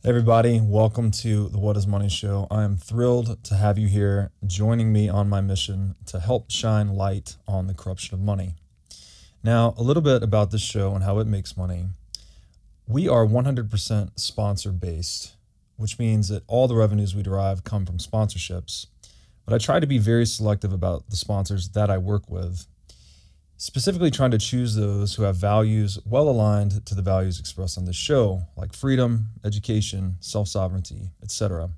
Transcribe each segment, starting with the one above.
Everybody, welcome to the What is Money Show. I am thrilled to have you here joining me on my mission to help shine light on the corruption of money. Now, a little bit about this show and how it makes money. We are 100% sponsor based, which means that all the revenues we derive come from sponsorships. But I try to be very selective about the sponsors that I work with, specifically trying to choose those who have values well aligned to the values expressed on this show, like freedom, education, self-sovereignty, etc.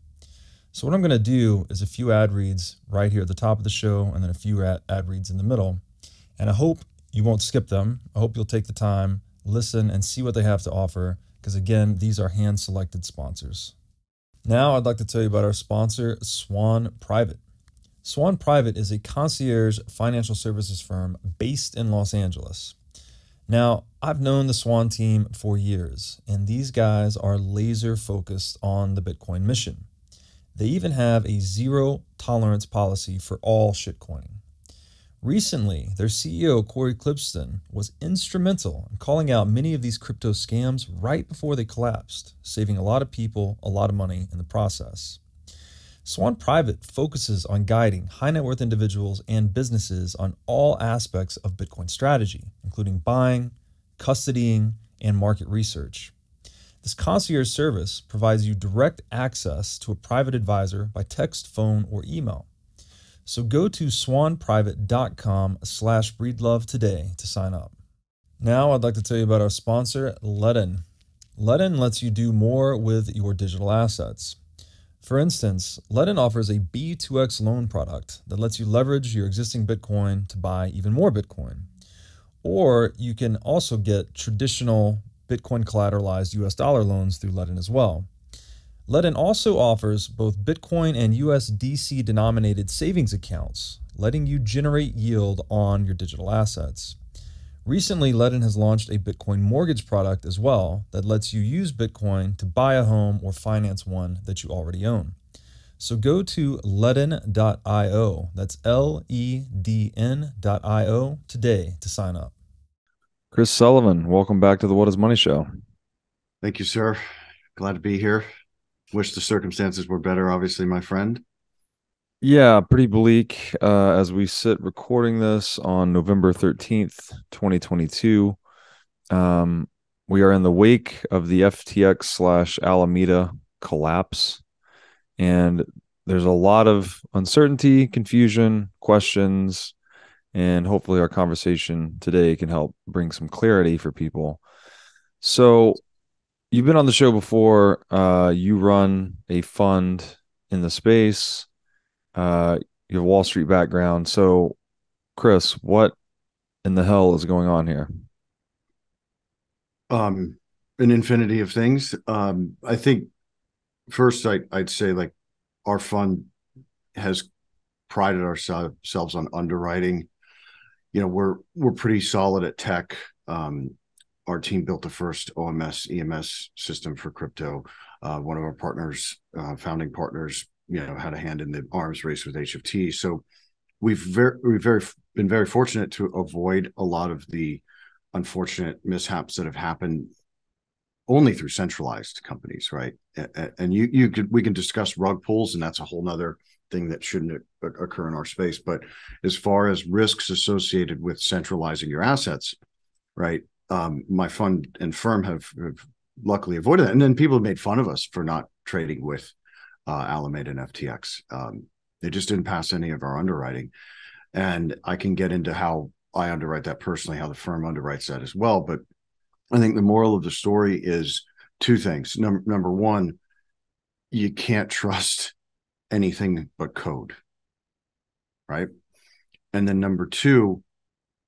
So what I'm going to do is a few ad reads right here at the top of the show and then a few ad reads in the middle. And I hope you won't skip them. I hope you'll take the time, listen, and see what they have to offer, because again, these are hand-selected sponsors. Now I'd like to tell you about our sponsor, Swan Private. Swan Private is a concierge financial services firm based in Los Angeles. Now, I've known the Swan team for years, and these guys are laser focused on the Bitcoin mission. They even have a zero tolerance policy for all shitcoining. Recently, their CEO, Corey Clipston, was instrumental in calling out many of these crypto scams right before they collapsed, saving a lot of people a lot of money in the process. Swan Private focuses on guiding high net worth individuals and businesses on all aspects of Bitcoin strategy, including buying, custodying, and market research. This concierge service provides you direct access to a private advisor by text, phone, or email. So go to swanprivate.com/breedlove today to sign up. Now I'd like to tell you about our sponsor, Ledn. Ledn lets you do more with your digital assets. For instance, Ledn offers a B2X loan product that lets you leverage your existing Bitcoin to buy even more Bitcoin. Or you can also get traditional Bitcoin collateralized US dollar loans through Ledn as well. Ledn also offers both Bitcoin and USDC denominated savings accounts, letting you generate yield on your digital assets. Recently, Ledn has launched a Bitcoin mortgage product as well that lets you use Bitcoin to buy a home or finance one that you already own. So go to ledn.io, that's LEDN.io today to sign up. Chris Sullivan, welcome back to the What is Money Show. Thank you, sir. Glad to be here. Wish the circumstances were better, obviously, my friend. Yeah, pretty bleak as we sit recording this on November 13th, 2022. We are in the wake of the FTX/Alameda collapse, and there's a lot of uncertainty, confusion, questions, and hopefully our conversation today can help bring some clarity for people. So you've been on the show before. You run a fund in the space. You have a Wall Street background. So, Chris, what in the hell is going on here? An infinity of things. I think first I'd say like our fund has prided ourselves on underwriting. You know, we're pretty solid at tech. Our team built the first OMS EMS system for crypto. One of our partners, founding partners, had a hand in the arms race with HFT. So we've been very fortunate to avoid a lot of the unfortunate mishaps that have happened only through centralized companies, right? And we can discuss rug pulls, and that's a whole nother thing that shouldn't occur in our space. But as far as risks associated with centralizing your assets, right? My fund and firm have luckily avoided that. And then people have made fun of us for not trading with Alameda and FTX. They just didn't pass any of our underwriting. And I can get into how I underwrite that personally, how the firm underwrites that as well. But I think the moral of the story is two things. Number one, you can't trust anything but code, right? And then number two,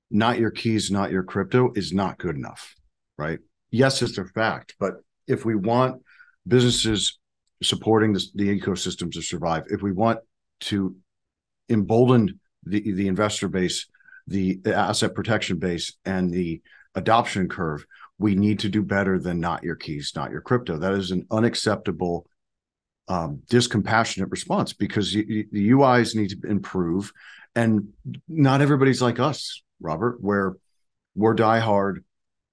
not your keys, not your crypto is not good enough, right? Yes, it's a fact, but if we want businesses supporting the ecosystem to survive, if we want to embolden the investor base, the asset protection base, and the adoption curve, we need to do better than not your keys, not your crypto. That is an unacceptable, discompassionate response, because the UIs need to improve, and not everybody's like us, Robert, where we're diehard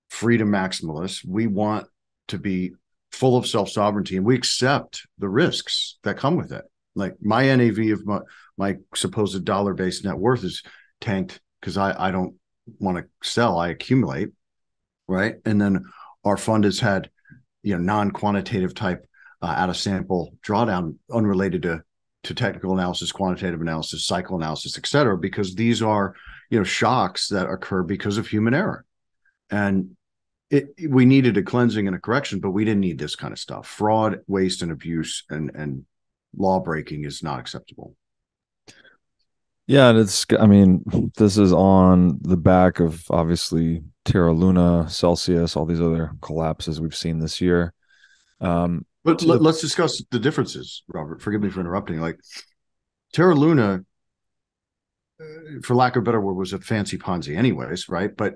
freedom maximalists. We want to be full of self-sovereignty, and we accept the risks that come with it. Like my NAV of my supposed dollar-based net worth is tanked because I don't want to sell, I accumulate, right? And then our fund has had, non-quantitative type out of sample drawdown unrelated to technical analysis, quantitative analysis, cycle analysis, et cetera, because these are, shocks that occur because of human error. And we needed a cleansing and a correction, but we didn't need this kind of stuff. Fraud, waste, and abuse and law breaking is not acceptable. Yeah, and this is on the back of obviously Terra Luna, Celsius, all these other collapses we've seen this year. But let's discuss the differences, Robert. Forgive me for interrupting. Like Terra Luna, for lack of a better word, was a fancy Ponzi anyways, right? But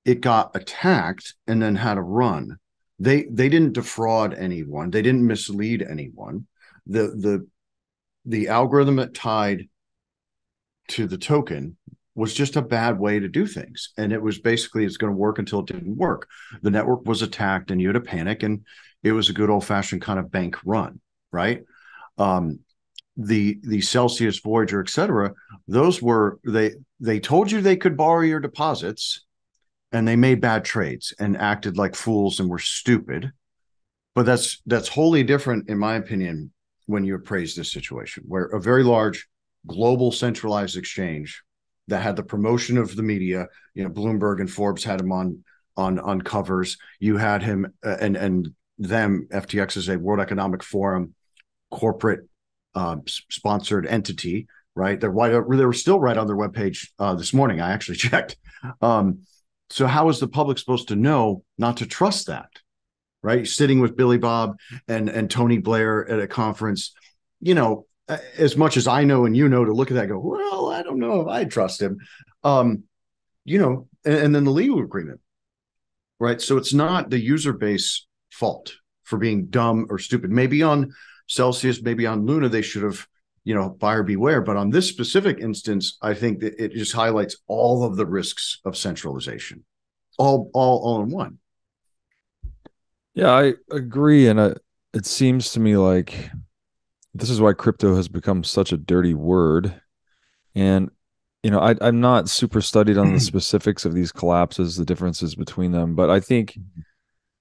it got attacked and then had a run. They didn't defraud anyone. They didn't mislead anyone. The algorithm that tied to the token was just a bad way to do things. And it was basically, it's going to work until it didn't work. The network was attacked and you had a panic, and it was a good old fashioned kind of bank run, right? The Celsius, Voyager, et cetera, those were, they told you they could borrow your deposits, and they made bad trades and acted like fools and were stupid. But that's wholly different, in my opinion, when you appraise this situation, where a very large global centralized exchange that had the promotion of the media, Bloomberg and Forbes had him on covers. You had him and them. FTX is a World Economic Forum corporate sponsored entity, right? They were still right on their webpage this morning. I actually checked. So how is the public supposed to know not to trust that, right? Sitting with Billy Bob and Tony Blair at a conference, as much as I know and to look at that and go, well, I don't know if I trust him, and then the legal agreement, right? So it's not the user base fault for being dumb or stupid. Maybe on Celsius, maybe on Luna, they should have, buyer beware. But on this specific instance, I think that it just highlights all of the risks of centralization, all in one. Yeah, I agree. And it seems to me like this is why crypto has become such a dirty word. And, I'm not super studied on the specifics of these collapses, the differences between them. But I think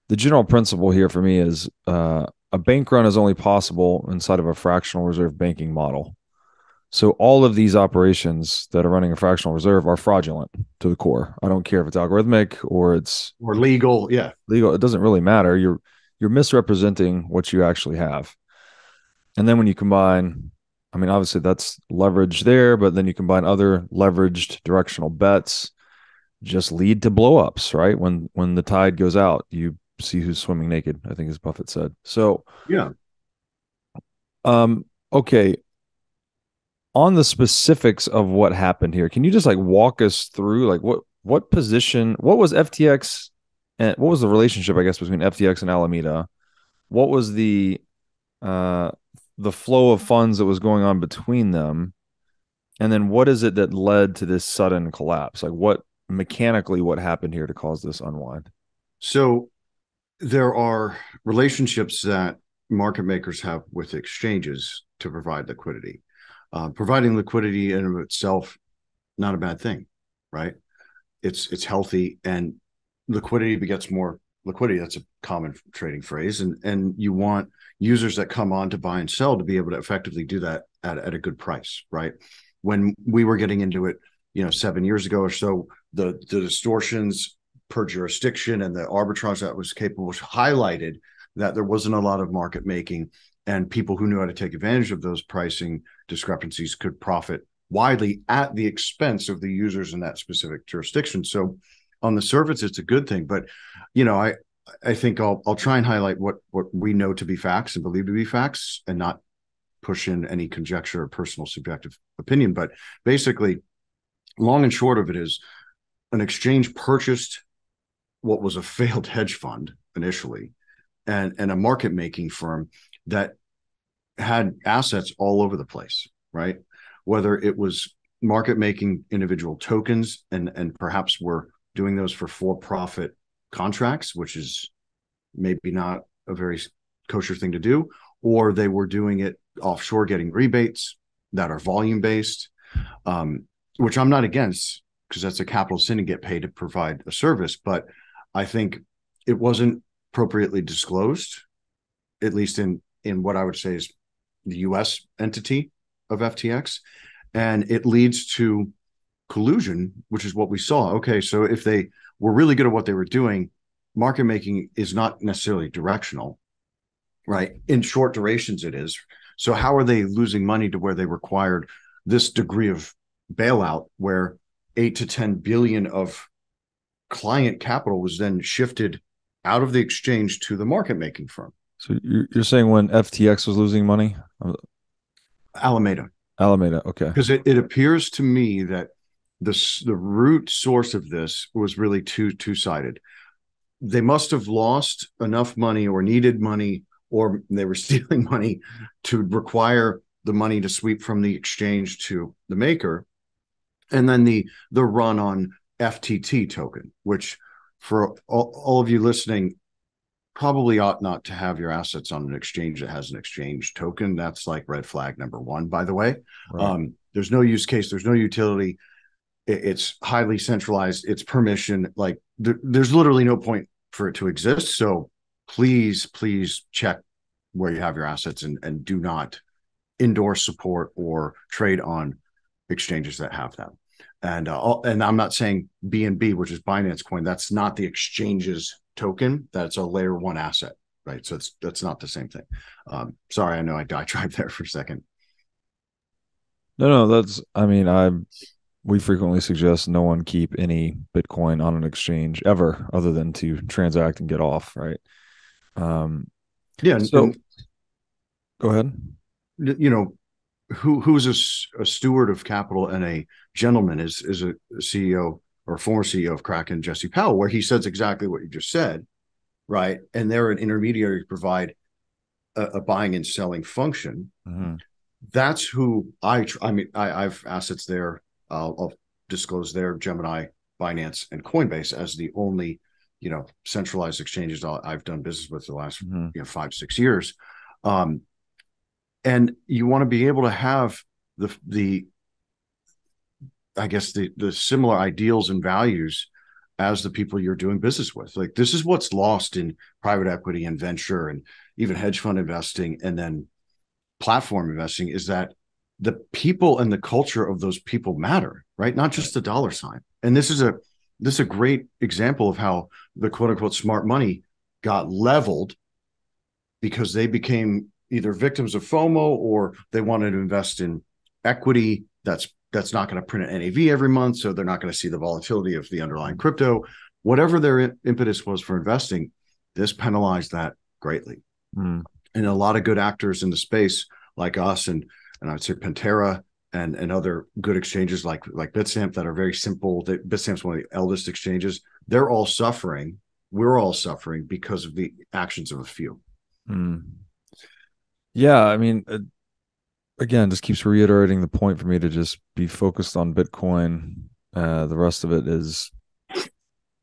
the general principle here for me is a bank run is only possible inside of a fractional reserve banking model. So all of these operations that are running a fractional reserve are fraudulent to the core. I don't care if it's algorithmic or legal. Yeah. Legal. It doesn't really matter. You're misrepresenting what you actually have. And then when you combine, obviously that's leverage there, but then you combine other leveraged directional bets, just lead to blowups, right? When the tide goes out, you see who's swimming naked, I think as Buffett said. So yeah. Okay. On the specifics of what happened here, can you just walk us through what position, what was FTX and what was the relationship, I guess, between FTX and Alameda? What was the flow of funds that was going on between them? And then what is it that led to this sudden collapse? What happened here to cause this unwind? So there are relationships that market makers have with exchanges to provide liquidity. Providing liquidity in and of itself, not a bad thing, right? It's healthy, and liquidity begets more liquidity. That's a common trading phrase. And you want users that come on to buy and sell to be able to effectively do that at a good price, right? When we were getting into it, 7 years ago or so, the distortions per jurisdiction and the arbitrage that was capable was highlighted that there wasn't a lot of market making, and people who knew how to take advantage of those pricing discrepancies could profit widely at the expense of the users in that specific jurisdiction. So on the surface, it's a good thing. But, I think I'll try and highlight what we know to be facts and believe to be facts, and not push in any conjecture or personal subjective opinion. But basically, long and short of it is, an exchange purchased what was a failed hedge fund initially, and a market making firm that had assets all over the place, right? Whether it was market making individual tokens and perhaps were doing those for profit contracts, which is maybe not a very kosher thing to do, or they were doing it offshore, getting rebates that are volume based, which I'm not against, because that's a capital sin to get paid to provide a service. But I think it wasn't appropriately disclosed, at least in what I would say is the US entity of FTX. And it leads to collusion, which is what we saw. Okay, so if they were really good at what they were doing, market making is not necessarily directional, right? In short durations, it is. So how are they losing money to where they required this degree of bailout, where 8 to 10 billion of client capital was then shifted out of the exchange to the market making firm? So you're saying when FTX was losing money? Alameda. Alameda, okay. Because it appears to me that the root source of this was really two-sided. They must have lost enough money or needed money, or they were stealing money to require the money to sweep from the exchange to the maker. And then the run on FTT token, which for all of you listening, probably ought not to have your assets on an exchange that has an exchange token. That's like red flag number one, by the way. Right. There's no use case. There's no utility. It's highly centralized. It's permission. Like there's literally no point for it to exist. So please check where you have your assets, and do not endorse, support, or trade on exchanges that have them. And I'm not saying BNB, which is Binance Coin, that's not the exchange's token. That's a layer one asset, right? So that's not the same thing. Sorry, I know I diatribed there for a second. No, we frequently suggest no one keep any Bitcoin on an exchange ever, other than to transact and get off, right? Yeah. So go ahead. Who's a steward of capital and a gentleman is a CEO or former CEO of Kraken, Jesse Powell, where he says exactly what you just said, right? And they're an intermediary to provide a buying and selling function. Mm-hmm. That's who I've assets there. I'll disclose there: Gemini, Binance, and Coinbase as the only, centralized exchanges I've done business with the last 5-6 years. And you want to be able to have the similar ideals and values as the people you're doing business with. Like, this is what's lost in private equity and venture and even hedge fund investing and then platform investing, is that the people and the culture of those people matter, right? Not just the dollar sign. And this is a great example of how the quote unquote smart money got leveled because they became either victims of FOMO, or they wanted to invest in equity that's not going to print an NAV every month, so they're not going to see the volatility of the underlying crypto. Whatever their impetus was for investing, this penalized that greatly. And a lot of good actors in the space, like us, and I'd say Pantera and other good exchanges like Bitstamp, that are very simple. Bitstamp's one of the eldest exchanges. They're all suffering. We're all suffering because of the actions of a few. Yeah, again, just keeps reiterating the point for me to just be focused on Bitcoin. The rest of it is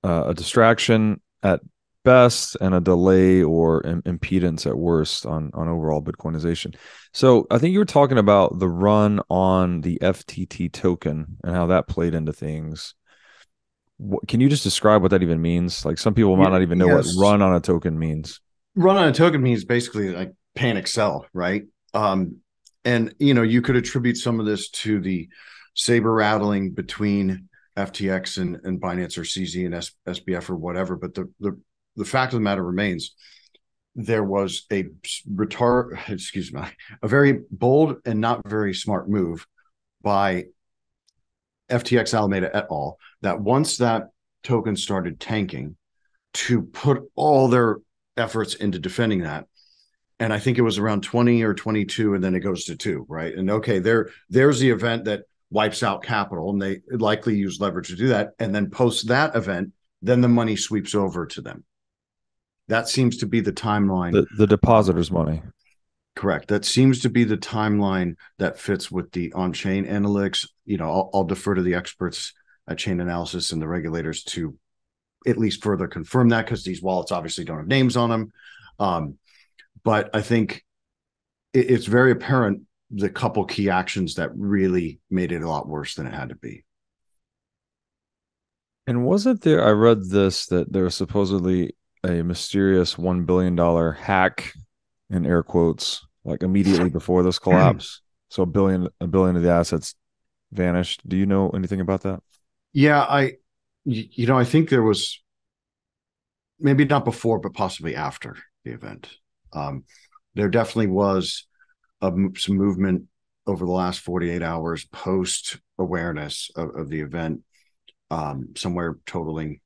a distraction at best and a delay or impedance at worst on overall Bitcoinization. So I think you were talking about the run on the FTT token and how that played into things. Can you just describe what that even means? Like, some people might not even know what run on a token means. Run on a token means basically like panic sell, right? And you could attribute some of this to the saber rattling between FTX and Binance or CZ and SBF or whatever. But the fact of the matter remains, there was a very bold and not very smart move by FTX Alameda et al. That once that token started tanking, to put all their efforts into defending that. And I think it was around 20 or 22, and then it goes to 2, right? And okay, there's the event that wipes out capital, and they likely use leverage to do that. And then post that event, then the money sweeps over to them. That seems to be the timeline. The depositor's money. Correct. That seems to be the timeline that fits with the on-chain analytics. I'll defer to the experts at Chain Analysis and the regulators to at least further confirm that, because these wallets obviously don't have names on them. But I think it's very apparent the couple key actions that really made it a lot worse than it had to be. And wasn't there, I read this, that there was supposedly a mysterious $1 billion hack, in air quotes, like immediately before this collapse. So a billion of the assets vanished. Do you know anything about that? Yeah, I think there was maybe not before, but possibly after the event. Um, there definitely was some movement over the last 48 hours post awareness of the event, somewhere totaling,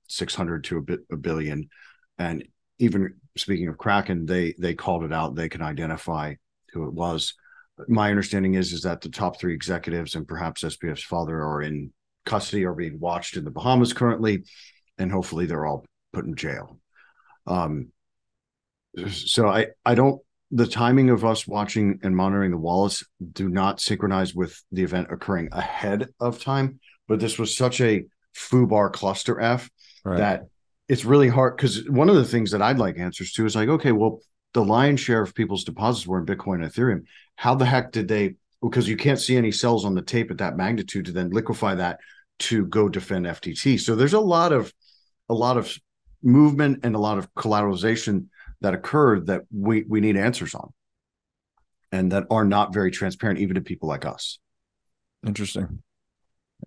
600 to a billion. And even speaking of Kraken, they called it out. They can identify who it was. My understanding is that the top three executives and perhaps SPF's father are in custody or being watched in the Bahamas currently, and hopefully they're all put in jail. Um, so I don't, the timing of us watching and monitoring the wallets do not synchronize with the event occurring ahead of time. But this was such a foobar cluster F Right. that it's really hard, because one of the things that I'd like answers to is like, okay, well, the lion's share of people's deposits were in Bitcoin and Ethereum. How the heck did they, because you can't see any cells on the tape at that magnitude to then liquefy that to go defend FTT. So there's a lot of movement and a lot of collateralization that occurred that we need answers on, and that are not very transparent even to people like us. Interesting.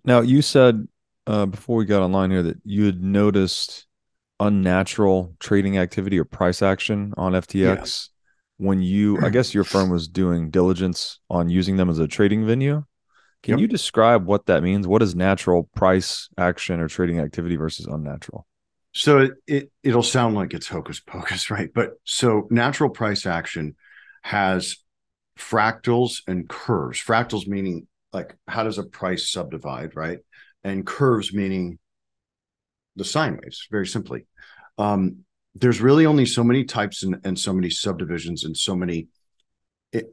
Now, you said before we got online here that you had noticed unnatural trading activity or price action on Yeah. FTX when I guess your firm was doing diligence on using them as a trading venue. Can you Yep. describe what that means? What is natural price action or trading activity versus unnatural? So it'll sound like it's hocus pocus, right? But so natural price action has fractals and curves. Fractals meaning like how does a price subdivide, right? And curves meaning the sine waves, very simply. There's really only so many types and so many subdivisions and so many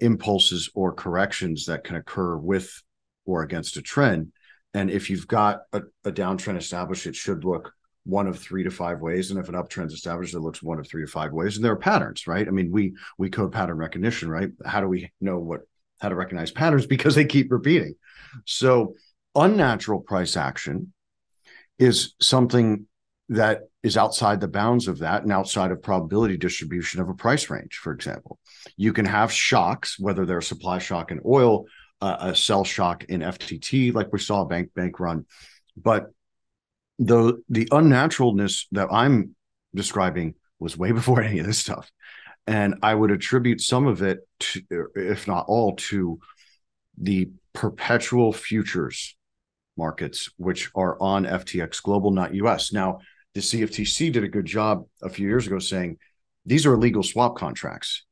impulses or corrections that can occur with or against a trend. And if you've got a downtrend established, it should look one of 3 to 5 ways. And if an uptrend's established, it looks one of 3 to 5 ways. And there are patterns, right? I mean, we code pattern recognition, right? How do we know how to recognize patterns? Because they keep repeating. So unnatural price action is something that is outside the bounds of that and outside of probability distribution of a price range. For example, you can have shocks, whether they're a supply shock in oil, a sell shock in FTT, like we saw a bank run. But the unnaturalness that I'm describing was way before any of this stuff. And I would attribute some of it, to, if not all, to the perpetual futures markets, which are on FTX Global, not US. Now, the CFTC did a good job a few years ago saying these are illegal swap contracts.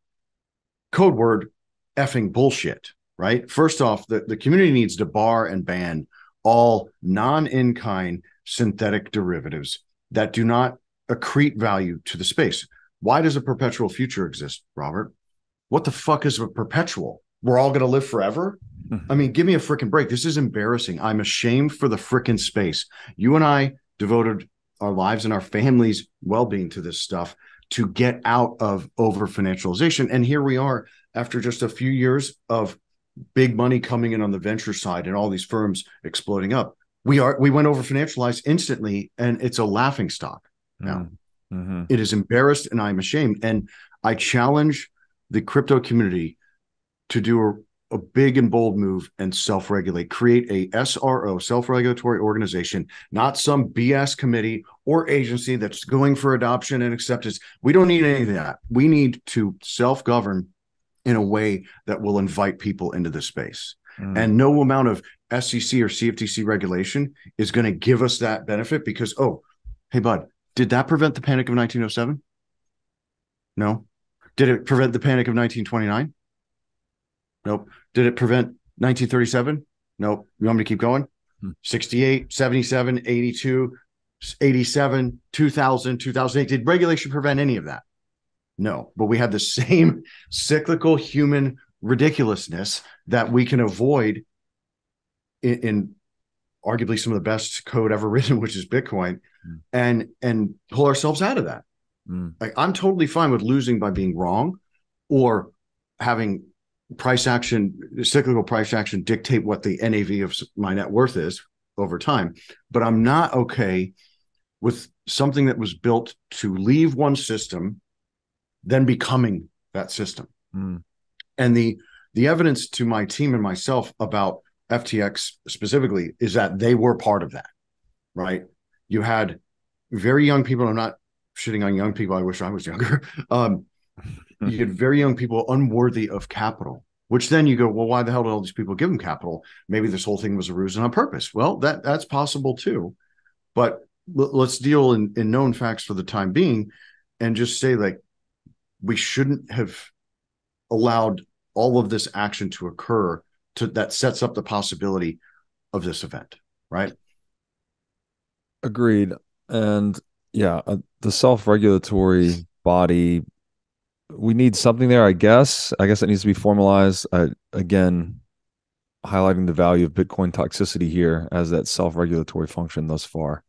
Code word effing bullshit, right? First off, the community needs to bar and ban all non-in-kind synthetic derivatives that do not accrete value to the space. Why does a perpetual future exist, Robert? What the fuck is a perpetual? We're all going to live forever? I mean, give me a freaking break. This is embarrassing. I'm ashamed for the freaking space. You and I devoted our lives and our families' well-being to this stuff to get out of over financialization. And here we are after just a few years of big money coming in on the venture side and all these firms exploding up. We went over financialized instantly, and it's a laughing stock now. Mm-hmm. It is embarrassed, and I'm ashamed. And I challenge the crypto community to do a big and bold move and self-regulate, create a SRO, self-regulatory organization, not some BS committee or agency that's going for adoption and acceptance. We don't need any of that. We need to self-govern in a way that will invite people into the space. And no amount of SEC or CFTC regulation is going to give us that benefit because, oh, hey, bud, did that prevent the panic of 1907? No. Did it prevent the panic of 1929? Nope. Did it prevent 1937? Nope. You want me to keep going? 68, 77, 82, 87, 2000, 2008. Did regulation prevent any of that? No. But we have the same cyclical human ridiculousness that we can avoid in arguably some of the best code ever written, which is Bitcoin, and pull ourselves out of that. Mm. Like, I'm totally fine with losing by being wrong, or having cyclical price action dictate what the NAV of my net worth is over time. But I'm not okay with something that was built to leave one system, then becoming that system. Mm. And the evidence to my team and myself about FTX specifically is that they were part of that, right? You had very young people. I'm not shitting on young people. I wish I was younger. You had very young people unworthy of capital, which then you go, well, why the hell did all these people give them capital? Maybe this whole thing was a ruse and on purpose. Well, that's possible too. But let's deal in known facts for the time being, and just say, like, we shouldn't have allowed all of this action to occur that sets up the possibility of this event, right? Agreed. And yeah, the self-regulatory body, we need something there, I guess. I guess it needs to be formalized. Again, highlighting the value of Bitcoin toxicity here as that self-regulatory function thus far.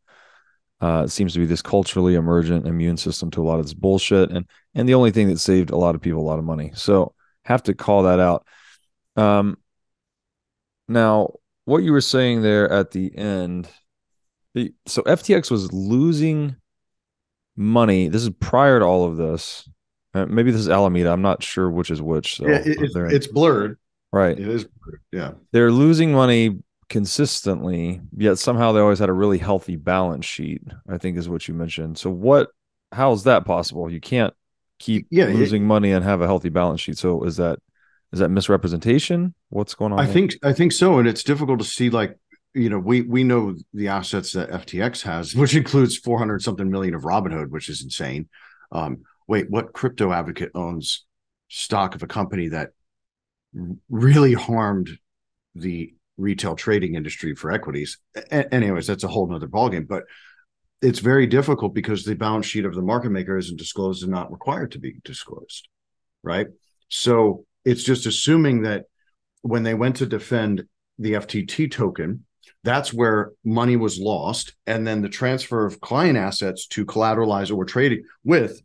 It seems to be this culturally emergent immune system to a lot of this bullshit, and the only thing that saved a lot of people a lot of money. So have to call that out. Now, what you were saying there at the end, so FTX was losing money. This is prior to all of this. Maybe this is Alameda. I'm not sure which is which. So yeah, it's blurred. Right. It is blurred. Yeah. They're losing money consistently, yet somehow they always had a really healthy balance sheet, I think is what you mentioned. So how is that possible? You can't keep losing money and have a healthy balance sheet. So is that misrepresentation? What's going on? I think so. And it's difficult to see, like, we know the assets that FTX has, which includes 400 something million of Robinhood, which is insane. Wait, what crypto advocate owns stock of a company that really harmed the retail trading industry for equities? Anyways, that's a whole nother ballgame. But it's very difficult because the balance sheet of the market maker isn't disclosed and not required to be disclosed, right? So it's just assuming that when they went to defend the FTT token, that's where money was lost, and then the transfer of client assets to collateralize or were traded with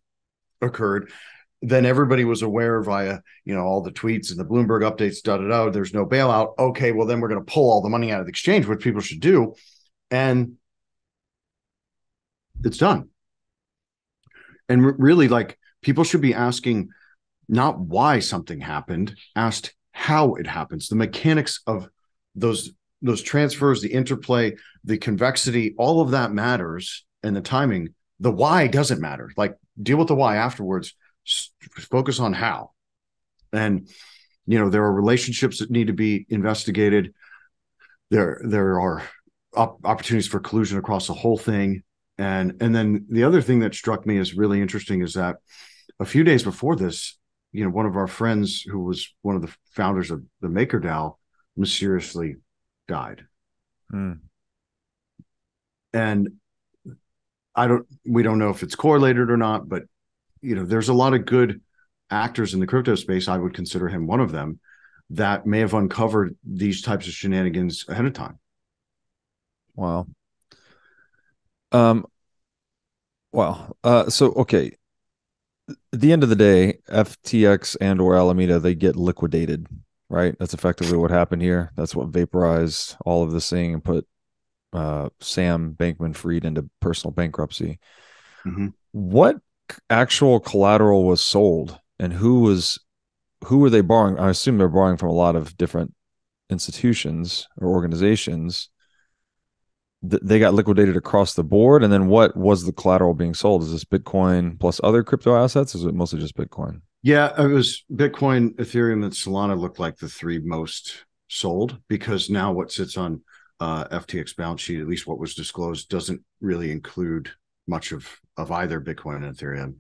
occurred. Then everybody was aware via, all the tweets and the Bloomberg updates, there's no bailout. Okay, well, then we're going to pull all the money out of the exchange, which people should do. And it's done. And really, like, people should be asking not why something happened, asked how it happens, the mechanics of those transfers, the interplay, the convexity, all of that matters, and the timing. The why doesn't matter. Like, deal with the why afterwards. Focus on how. And there are relationships that need to be investigated. There are opportunities for collusion across the whole thing. And then the other thing that struck me as really interesting is that a few days before this, one of our friends who was one of the founders of the MakerDAO mysteriously died. And we don't know if it's correlated or not, but there's a lot of good actors in the crypto space. I would consider him one of them, that may have uncovered these types of shenanigans ahead of time. Wow. So, okay. At the end of the day, FTX and or Alameda, they get liquidated, right? That's effectively what happened here. That's what vaporized all of this thing and put Sam Bankman-Fried into personal bankruptcy. Mm-hmm. What actual collateral was sold, and who were they borrowing? I assume they're borrowing from a lot of different institutions or organizations. They got liquidated across the board. And then what was the collateral being sold? Is this Bitcoin plus other crypto assets? Or is it mostly just Bitcoin? Yeah, it was Bitcoin, Ethereum, and Solana looked like the three most sold, because now what sits on FTX balance sheet, at least what was disclosed, doesn't really include much of either Bitcoin and Ethereum.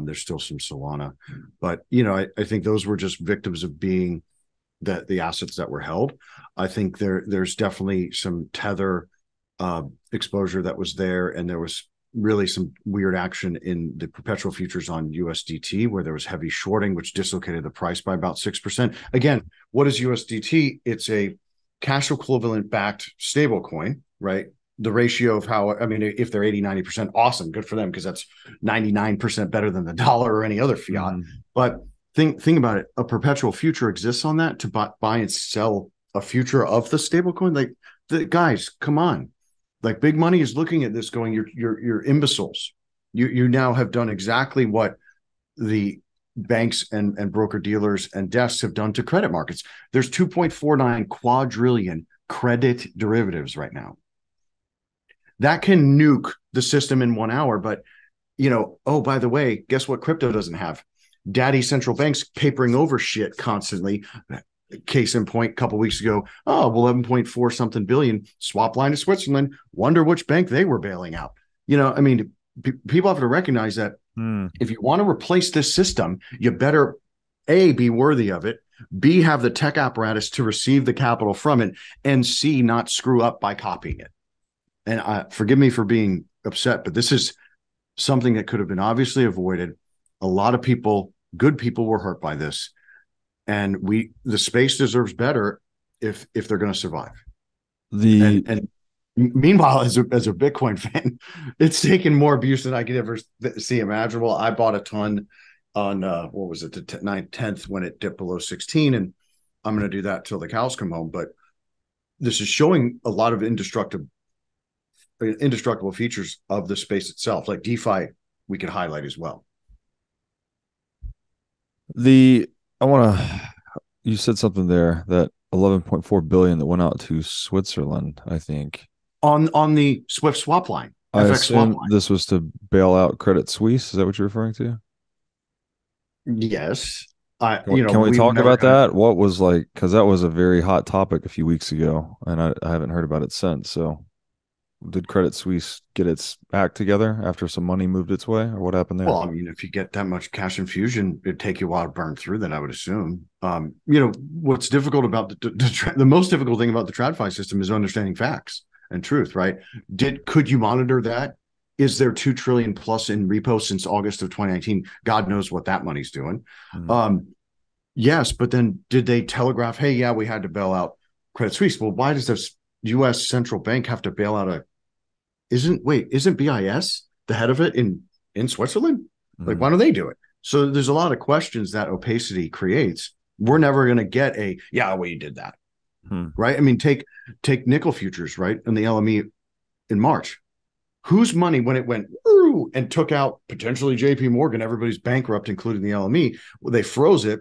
There's still some Solana, but I think those were just victims of being the assets that were held. I think there's definitely some Tether exposure that was there, and there was really some weird action in the perpetual futures on USDT, where there was heavy shorting, which dislocated the price by about 6%. Again, what is USDT? It's a cash equivalent backed stable coin, right? the ratio of how, I mean, if they're 80, 90%, awesome, good for them, because that's 99% better than the dollar or any other fiat. But think about it. A perpetual future exists on that to buy and sell a future of the stablecoin. Like, the guys, come on. Like, big money is looking at this going, you're imbeciles. You now have done exactly what the banks and broker dealers and desks have done to credit markets. There's 2.49 quadrillion credit derivatives right now. That can nuke the system in 1 hour. But, oh, by the way, guess what crypto doesn't have? Daddy central banks papering over shit constantly. Case in point, a couple of weeks ago, 11.4 something billion swap line to Switzerland. Wonder which bank they were bailing out. I mean, people have to recognize that if you want to replace this system, you better A, be worthy of it, B, have the tech apparatus to receive the capital from it, and C, not screw up by copying it. And forgive me for being upset, but this is something that could have been obviously avoided. A lot of people, good people, were hurt by this. And the space deserves better if they're going to survive. And meanwhile, as a Bitcoin fan, it's taken more abuse than I could ever see imaginable. I bought a ton on what was it, the 9th, 10th, when it dipped below 16, and I'm going to do that till the cows come home. But this is showing a lot of indestructible features of the space itself, like DeFi. We could highlight as well. You said something there, that 11.4 billion that went out to Switzerland, I think, on the Swift swap line. I assume this was to bail out Credit Suisse. Is that what you're referring to? Yes. Can we talk about that? What was, because that was a very hot topic a few weeks ago, and I haven't heard about it since. So did Credit Suisse get its act together after some money moved its way, or what happened there? Well, I mean, if you get that much cash infusion, it'd take you a while to burn through that, I would assume. What's difficult about the most difficult thing about the TradFi system is understanding facts and truth, right? Could you monitor that? Is there 2 trillion plus in repo since August of 2019? God knows what that money's doing. Yes, but then did they telegraph, hey, yeah, we had to bail out Credit Suisse? Well, why does the U.S. central bank have to bail out isn't BIS the head of it in Switzerland? Like, why don't they do it? So there's a lot of questions that opacity creates. We're never going to get you did that. Right? I mean, take nickel futures, right? And the LME in March. Whose money, when it went and took out potentially JP Morgan, everybody's bankrupt, including the LME, they froze it,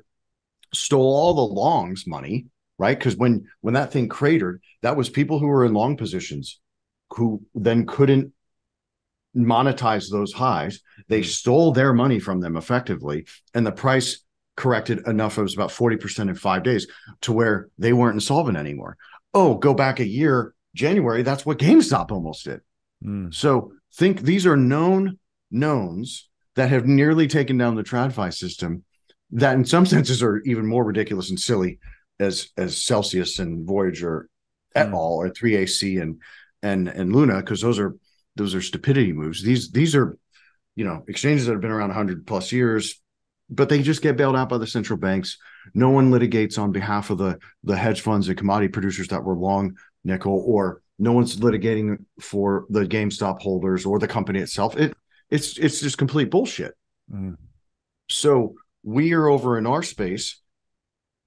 stole all the longs money, right? Because when that thing cratered, that was people who were in long positions who then couldn't monetize those highs. They stole their money from them effectively, and the price corrected enough. It was about 40% in 5 days to where they weren't insolvent anymore. Go back a year, January, that's what GameStop almost did. So think these are known knowns that have nearly taken down the TradFi system, that in some senses are even more ridiculous and silly as Celsius and Voyager et al, or 3AC and Luna, because those are stupidity moves. These are exchanges that have been around 100 plus years, but they just get bailed out by the central banks. No one litigates on behalf of the hedge funds and commodity producers that were long nickel, or no one's litigating for the GameStop holders or the company itself. It's just complete bullshit. So we are over in our space,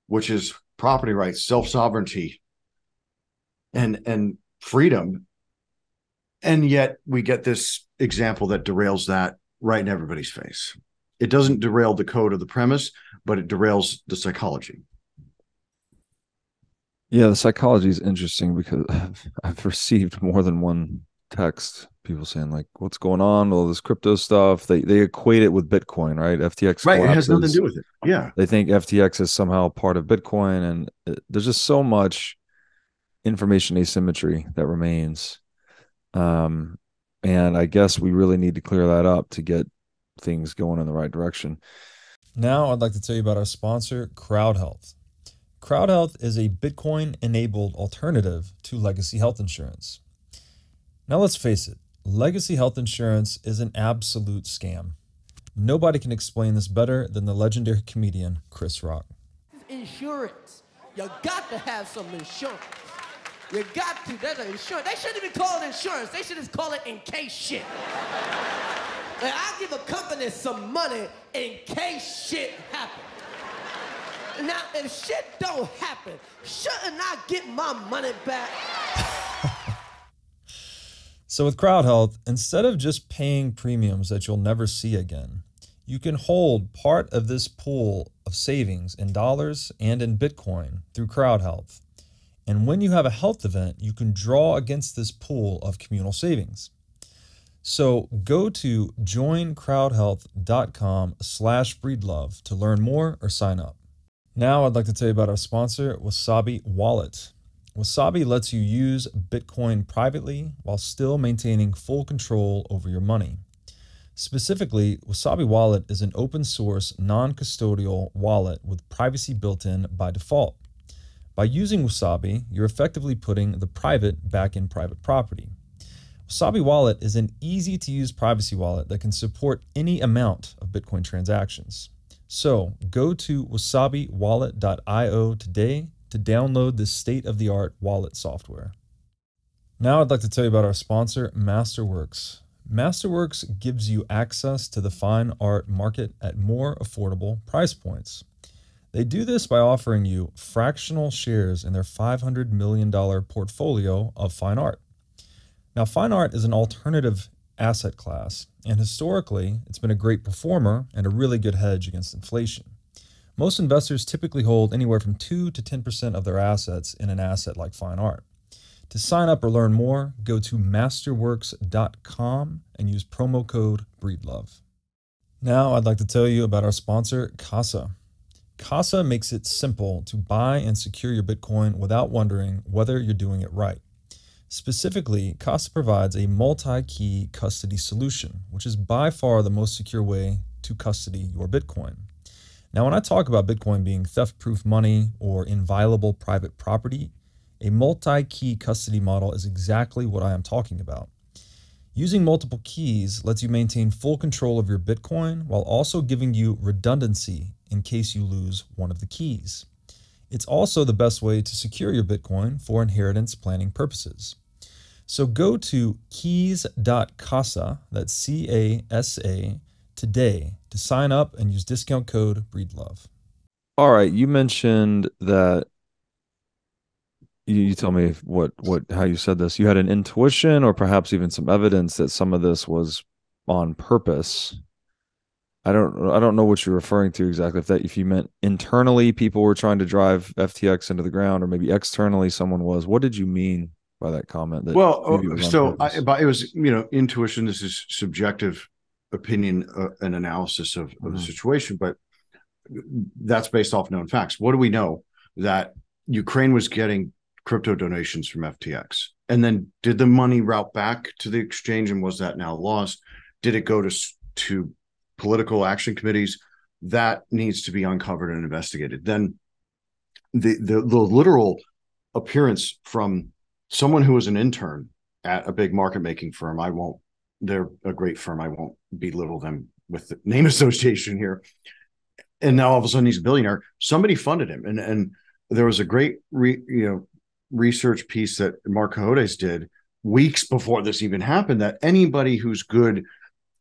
which is property rights, self-sovereignty, and freedom. And yet we get this example that derails that right in everybody's face. It doesn't derail the code of the premise, but it derails the psychology. Yeah, the psychology is interesting, because I've received more than one text, people saying, like, what's going on, all this crypto stuff. They equate it with Bitcoin, right? FTX right, collapses. It has nothing to do with it. Yeah. They think FTX is somehow part of Bitcoin, and there's just so much information asymmetry that remains. And I guess we really need to clear that up to get things going in the right direction. Now I'd like to tell you about our sponsor, CrowdHealth. CrowdHealth is a Bitcoin-enabled alternative to legacy health insurance. Now let's face it, legacy health insurance is an absolute scam. Nobody can explain this better than the legendary comedian Chris Rock. Insurance. You got to have some insurance. You got to. That's an insurance. They shouldn't even call it insurance. They should just call it in case shit. Like, I give a company some money in case shit happens. Now, if shit don't happen, shouldn't I get my money back? So with CrowdHealth, instead of just paying premiums that you'll never see again, you can hold part of this pool of savings in dollars and in Bitcoin through CrowdHealth. And when you have a health event, you can draw against this pool of communal savings. So go to joincrowdhealth.com/breedlove to learn more or sign up. Now I'd like to tell you about our sponsor, Wasabi Wallet. Wasabi lets you use Bitcoin privately while still maintaining full control over your money. Specifically, Wasabi Wallet is an open source, non-custodial wallet with privacy built in by default. By using Wasabi, you're effectively putting the private back in private property. Wasabi Wallet is an easy-to-use privacy wallet that can support any amount of Bitcoin transactions. So go to wasabiwallet.io today to download this state-of-the-art wallet software. Now I'd like to tell you about our sponsor, Masterworks. Masterworks gives you access to the fine art market at more affordable price points. They do this by offering you fractional shares in their $500 million portfolio of fine art. Now, fine art is an alternative asset class, and historically, it's been a great performer and a really good hedge against inflation. Most investors typically hold anywhere from 2 to 10% of their assets in an asset like fine art. To sign up or learn more, go to masterworks.com and use promo code BREEDLOVE. Now I'd like to tell you about our sponsor, Casa. Casa makes it simple to buy and secure your Bitcoin without wondering whether you're doing it right. Specifically, Casa provides a multi-key custody solution, which is by far the most secure way to custody your Bitcoin. Now, when I talk about Bitcoin being theft-proof money or inviolable private property, a multi-key custody model is exactly what I am talking about. Using multiple keys lets you maintain full control of your Bitcoin while also giving you redundancy in case you lose one of the keys. It's also the best way to secure your Bitcoin for inheritance planning purposes. So go to keys.casa, that's C-A-S-A, today to sign up and use discount code BREEDLOVE. All right, you mentioned that you tell me how you said this. You had an intuition or perhaps even some evidence that some of this was on purpose. I don't know what you're referring to exactly. If you meant internally people were trying to drive FTX into the ground, or maybe externally someone was. What did you mean by that comment? That maybe it was on purpose? It was intuition. This is subjective opinion and analysis of the situation, but that's based off known facts. What do we know? That Ukraine was getting crypto donations from FTX, and then did the money route back to the exchange, and was that now lost? Did it go to political action committees? That needs to be uncovered and investigated. Then the literal appearance from someone who was an intern at a big market making firm. They're a great firm. I won't belittle them with the name association here. And now all of a sudden he's a billionaire. Somebody funded him, and there was a great research piece that Mark Cahodes did weeks before this even happened, that anybody who's good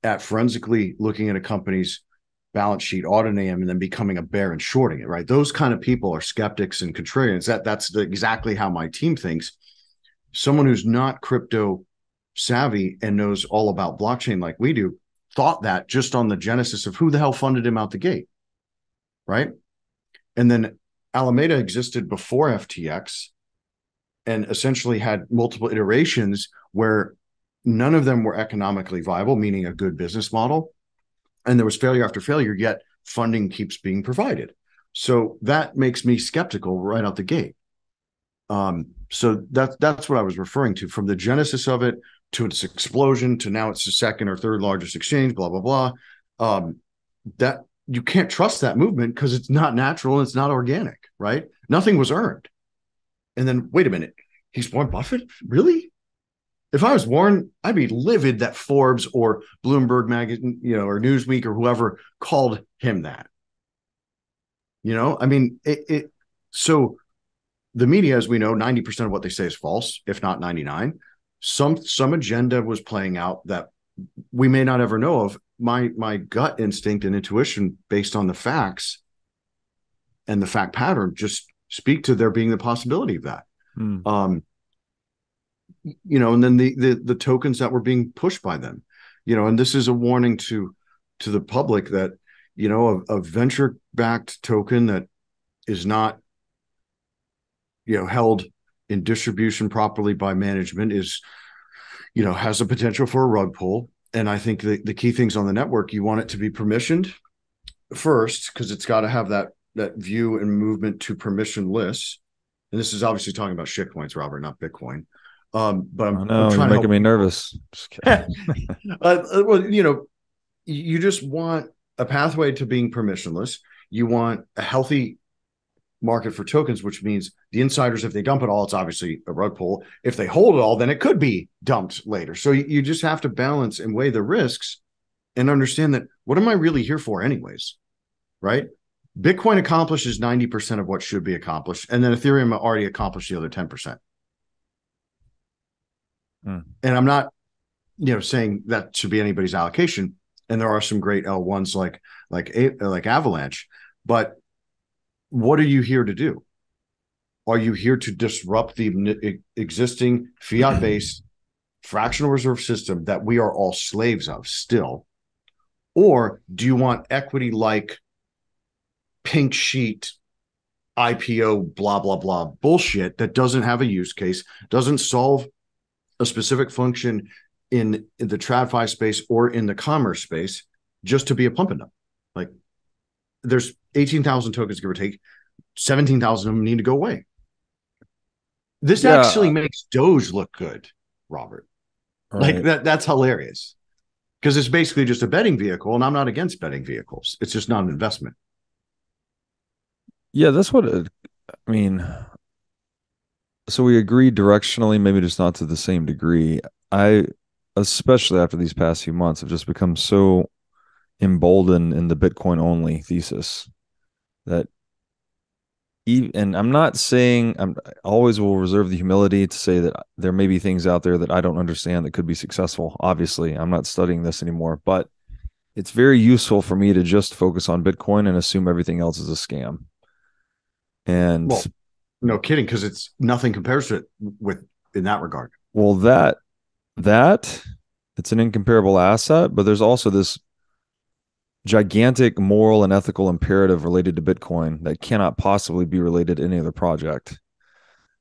at forensically looking at a company's balance sheet, auditing them, and then becoming a bear and shorting it, right? Those kind of people are skeptics and contrarians. That's exactly how my team thinks. Someone who's not crypto savvy and knows all about blockchain like we do thought that just on the genesis of who the hell funded him out the gate, right? And then Alameda existed before FTX and essentially had multiple iterations where none of them were economically viable, meaning a good business model. And there was failure after failure, yet funding keeps being provided. So that makes me skeptical right out the gate. So that's what I was referring to, from the genesis of it to its explosion to now it's the second or third largest exchange, blah, blah, blah. That you can't trust that movement because it's not natural and it's not organic, right? Nothing was earned. And then, wait a minute, he's Warren Buffett? Really? If I was Warren, I'd be livid that Forbes or Bloomberg Magazine, or Newsweek or whoever called him that. I mean, so the media, as we know, 90% of what they say is false, if not 99. Some agenda was playing out that we may not ever know of. My gut instinct and intuition based on the facts and the fact pattern just speak to there being the possibility of that. And then the tokens that were being pushed by them, and this is a warning to the public that, a venture-backed token that is not, held in distribution properly by management is, has the potential for a rug pull. And I think the key things on the network, you want it to be permissioned first, because it's got to have that view and movement to permissionless. And this is obviously talking about shitcoins, Robert, not Bitcoin. But I'm trying you're making me nervous. Just kidding. Well, you just want a pathway to being permissionless. You want a healthy market for tokens, which means the insiders, if they dump it all, it's obviously a rug pull. If they hold it all, then it could be dumped later. So you just have to balance and weigh the risks and understand that, what am I really here for anyways, right? Bitcoin accomplishes 90% of what should be accomplished, and then Ethereum already accomplished the other 10%. And I'm not, saying that should be anybody's allocation. And there are some great L1s like Avalanche, but what are you here to do? Are you here to disrupt the existing fiat-based fractional reserve system that we are all slaves of still? Or do you want equity-like pink sheet IPO blah, blah, blah bullshit that doesn't have a use case, doesn't solve a specific function in the TradFi space or in the commerce space, just to be a pump and dump? Like, there's 18,000 tokens, give or take. 17,000 of them need to go away. This actually makes Doge look good, Robert. Right. Like that's hilarious, because it's basically just a betting vehicle, and I'm not against betting vehicles. It's just not an investment. Yeah, that's what I mean. So we agree directionally, maybe just not to the same degree. I, especially after these past few months, have just become so emboldened in the Bitcoin only thesis that and I'm not saying, I always will reserve the humility to say that there may be things out there that I don't understand that could be successful. Obviously, I'm not studying this anymore, but it's very useful for me to just focus on Bitcoin and assume everything else is a scam. And no kidding, because it's nothing compares to it in that regard. Well, that it's an incomparable asset, but there's also this gigantic moral and ethical imperative related to Bitcoin that cannot possibly be related to any other project.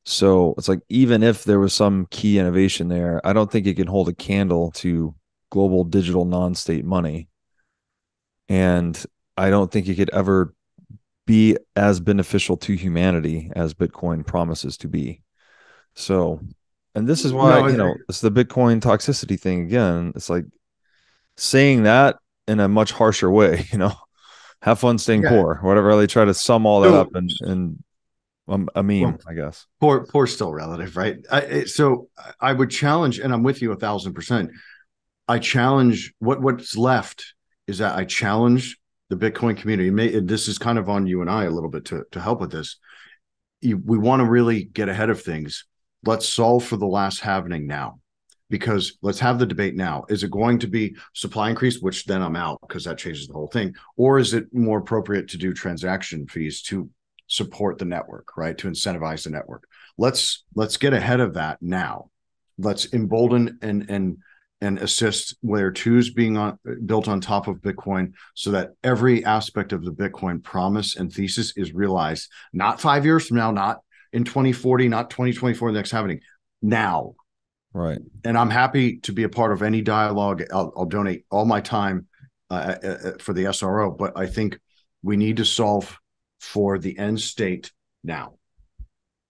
So it's like, even if there was some key innovation there, I don't think it can hold a candle to global digital non-state money. And I don't think it could ever be as beneficial to humanity as Bitcoin promises to be. So, and this is why, it's the Bitcoin toxicity thing again. It's like saying that in a much harsher way, have fun staying poor, whatever. They try to sum all that up and a meme, I guess. Poor still relative, right? So I would challenge, and I'm with you 1,000%. I challenge what's left is that I challenge the Bitcoin community. This is kind of on you and I a little bit to help with this. We want to really get ahead of things. Let's solve for the last halvening now. Because let's have the debate now. Is it going to be supply increase, which then I'm out because that changes the whole thing? Or is it more appropriate to do transaction fees to support the network, right? To incentivize the network. Let's get ahead of that now. Let's embolden and assist layer twos being built on top of Bitcoin, so that every aspect of the Bitcoin promise and thesis is realized, not 5 years from now, not in 2040, not 2024, the next halvening, now. Right. And I'm happy to be a part of any dialogue. I'll donate all my time for the SRO, but I think we need to solve for the end state now.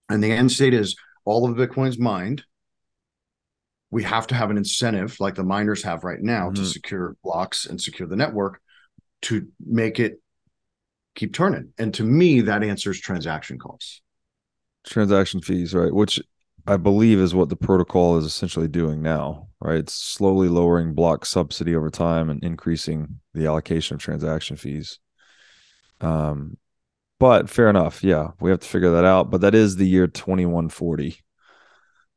And the end state is all of Bitcoin's mined. We have to have an incentive like the miners have right now to secure blocks and secure the network to make it keep turning. And to me, that answers transaction costs. Transaction fees, right? Which I believe is what the protocol is essentially doing now, right? It's slowly lowering block subsidy over time and increasing the allocation of transaction fees. But fair enough. Yeah, we have to figure that out. But that is the year 2140.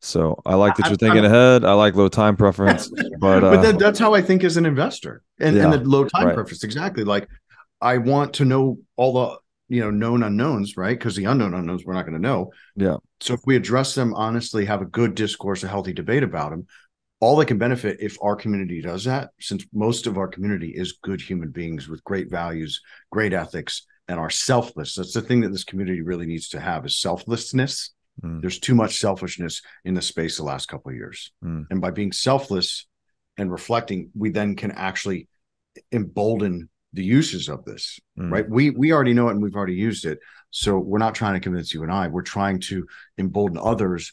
So I like that you're thinking ahead. I like low time preference, but that's how I think as an investor, and the low time preference. Exactly. Like I want to know all the, known unknowns, right? Because the unknown unknowns we're not going to know. Yeah. So if we address them honestly, have a good discourse, a healthy debate about them, all they can benefit if our community does that, since most of our community is good human beings with great values, great ethics, and are selfless. That's the thing that this community really needs to have is selflessness. There's too much selfishness in the space the last couple of years. And by being selfless and reflecting, we then can actually embolden the uses of this, right? We already know it and we've already used it. So we're not trying to convince you and I. We're trying to embolden others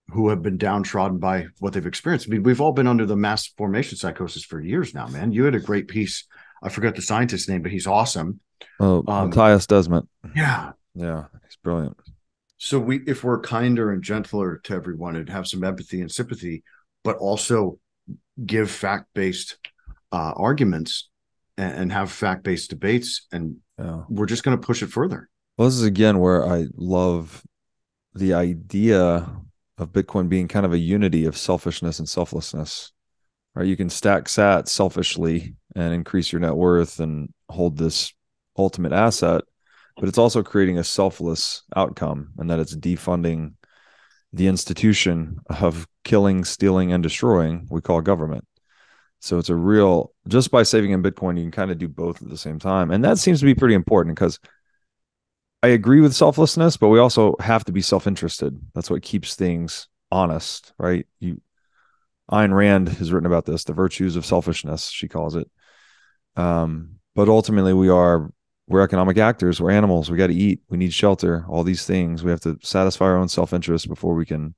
who have been downtrodden by what they've experienced. I mean, we've all been under the mass formation psychosis for years now, man. You had a great piece. I forgot the scientist's name, but he's awesome. Oh, Matthias Desmet. Yeah. Yeah, he's brilliant. So if we're kinder and gentler to everyone and have some empathy and sympathy, but also give fact-based arguments and have fact-based debates, and we're just going to push it further. Well, this is again where I love the idea of Bitcoin being kind of a unity of selfishness and selflessness, right? You can stack sats selfishly and increase your net worth and hold this ultimate asset, but it's also creating a selfless outcome, and that it's defunding the institution of killing, stealing, and destroying we call government. So it's a real, just by saving in Bitcoin, you can kind of do both at the same time. And that seems to be pretty important because I agree with selflessness, but we also have to be self-interested. That's what keeps things honest, right? Ayn Rand has written about this, the virtues of selfishness, she calls it. But ultimately we're economic actors. We're animals. We got to eat. We need shelter, all these things. We have to satisfy our own self-interest before we can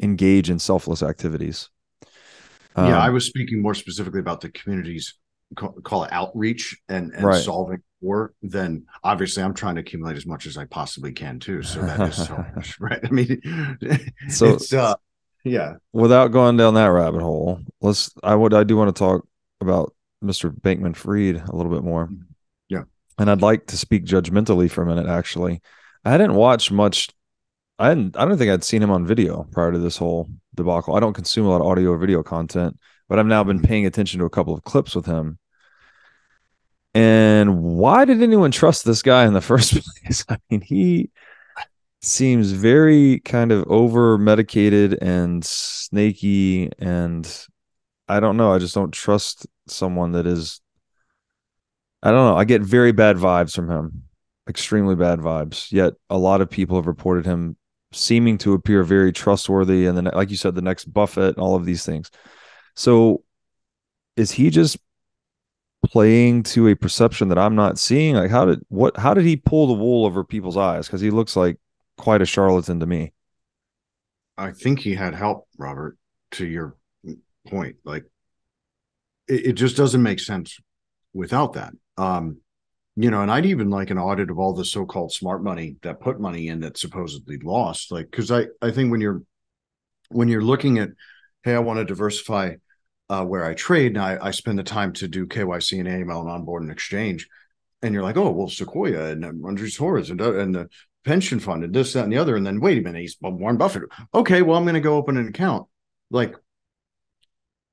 engage in selfless activities. Yeah, I was speaking more specifically about the community's call it outreach and solving war. Then obviously I'm trying to accumulate as much as I possibly can too. So that is selfish, right? I mean, so it's yeah. Without going down that rabbit hole, I do want to talk about Mr. Bankman-Fried a little bit more. Yeah. And I'd like to speak judgmentally for a minute, actually. I hadn't watched much. I don't think I'd seen him on video prior to this whole debacle. I don't consume a lot of audio or video content, but I've now been paying attention to a couple of clips with him. And why did anyone trust this guy in the first place? I mean, he seems very kind of over medicated and snaky, and I don't know. I just don't trust someone that is, I don't know. I get very bad vibes from him, extremely bad vibes. Yet a lot of people have reported him seeming to appear very trustworthy. And then, like you said, the next Buffett, all of these things. So is he just playing to a perception that I'm not seeing? Like how did he pull the wool over people's eyes? Because he looks like quite a charlatan to me. I think he had help, Robert, to your point. Like it just doesn't make sense without that. And I'd even like an audit of all the so-called smart money that put money in that supposedly lost. Like, because I think when you're looking at, hey, I want to diversify where I trade, and I spend the time to do KYC and AML and onboard and exchange, and you're like, oh, well, Sequoia and Andreessen Horowitz and the pension fund and this, that, and the other, and then wait a minute, he's Warren Buffett. Okay, well, I'm going to go open an account. Like,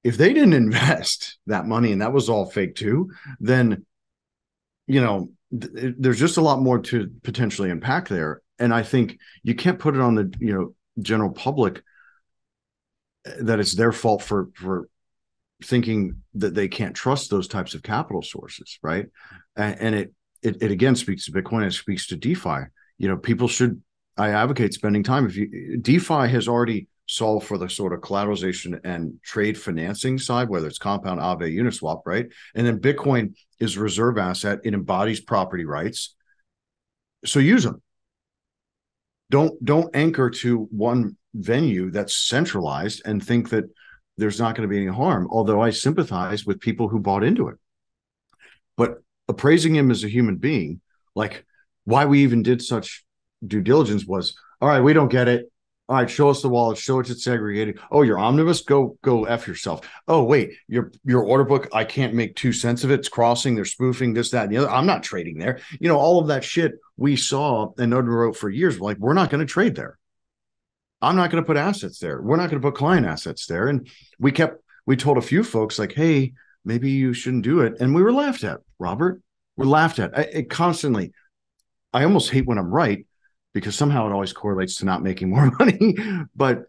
if they didn't invest that money and that was all fake too, then there's just a lot more to potentially unpack there. And I think you can't put it on the general public that it's their fault for thinking that they can't trust those types of capital sources, right? And it again speaks to Bitcoin. It speaks to DeFi. I advocate spending time. DeFi has already solved for the sort of collateralization and trade financing side, whether it's Compound, Aave, Uniswap, right? And then Bitcoin is a reserve asset. It embodies property rights. So use them. Don't anchor to one venue that's centralized and think that there's not going to be any harm, although I sympathize with people who bought into it. But appraising him as a human being, like why we even did such due diligence was, all right, we don't get it. All right, show us the wallet. Show it, it's segregated. Oh, your omnibus, go F yourself. Oh, wait, your order book, I can't make 2 cents of it. It's crossing, they're spoofing this, that, and the other. I'm not trading there. All of that shit we saw and underwrote for years. Like, we're not going to trade there. I'm not going to put assets there. We're not going to put client assets there. And we told a few folks like, hey, maybe you shouldn't do it. And we were laughed at, Robert. We're laughed at. It constantly. I almost hate when I'm right, because somehow it always correlates to not making more money. But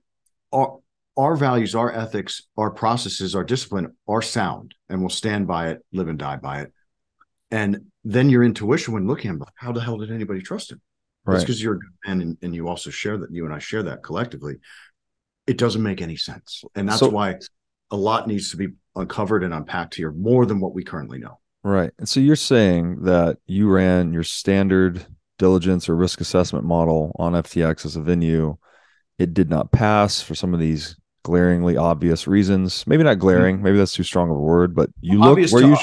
our values, our ethics, our processes, our discipline are sound, and we'll stand by it, live and die by it. And then your intuition when looking at him, how the hell did anybody trust him? Right. That's because you're a good man, and you also share that. You and I share that collectively. It doesn't make any sense. And that's why a lot needs to be uncovered and unpacked here, more than what we currently know. Right. And so you're saying that you ran your standard diligence or risk assessment model on FTX as a venue. It did not pass for some of these glaringly obvious reasons. Maybe not glaring, maybe that's too strong of a word, but you looked where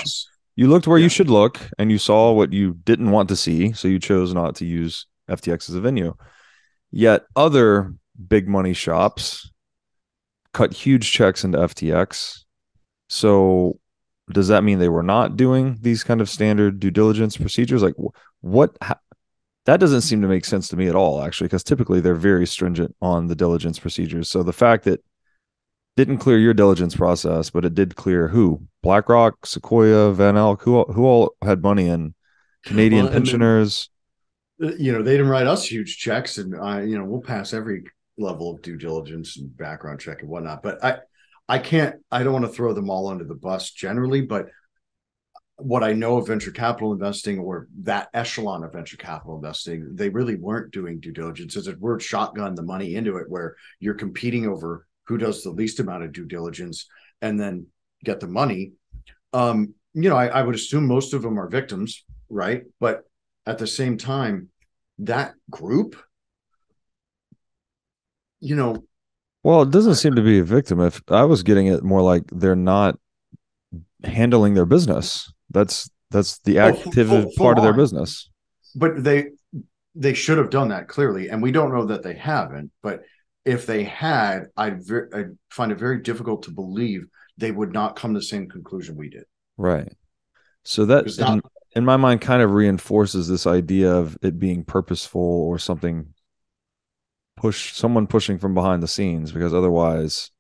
you looked where you should look, and you saw what you didn't want to see, so you chose not to use FTX as a venue. Yet other big money shops cut huge checks into FTX. So does that mean they were not doing these kind of standard due diligence procedures? Like, what? That doesn't seem to make sense to me at all, actually, because typically they're very stringent on the diligence procedures. So the fact that didn't clear your diligence process, but it did clear who? BlackRock, Sequoia, Van Elk, who all had money in Canadian pensioners. They didn't write us huge checks, and we'll pass every level of due diligence and background check and whatnot. But I don't want to throw them all under the bus generally, but what I know of venture capital investing, or that echelon of venture capital investing, they really weren't doing due diligence. As it were, shotgun the money into it, where you're competing over who does the least amount of due diligence and then get the money. I would assume most of them are victims, right? But at the same time, that group, well, it doesn't seem to be a victim. If I was getting it more like they're not handling their business. That's the active part of their business. But they should have done that clearly, and we don't know that they haven't. But if they had, I'd find it very difficult to believe they would not come to the same conclusion we did. Right. So that, in my mind, kind of reinforces this idea of it being purposeful or something. Someone pushing from behind the scenes, because otherwise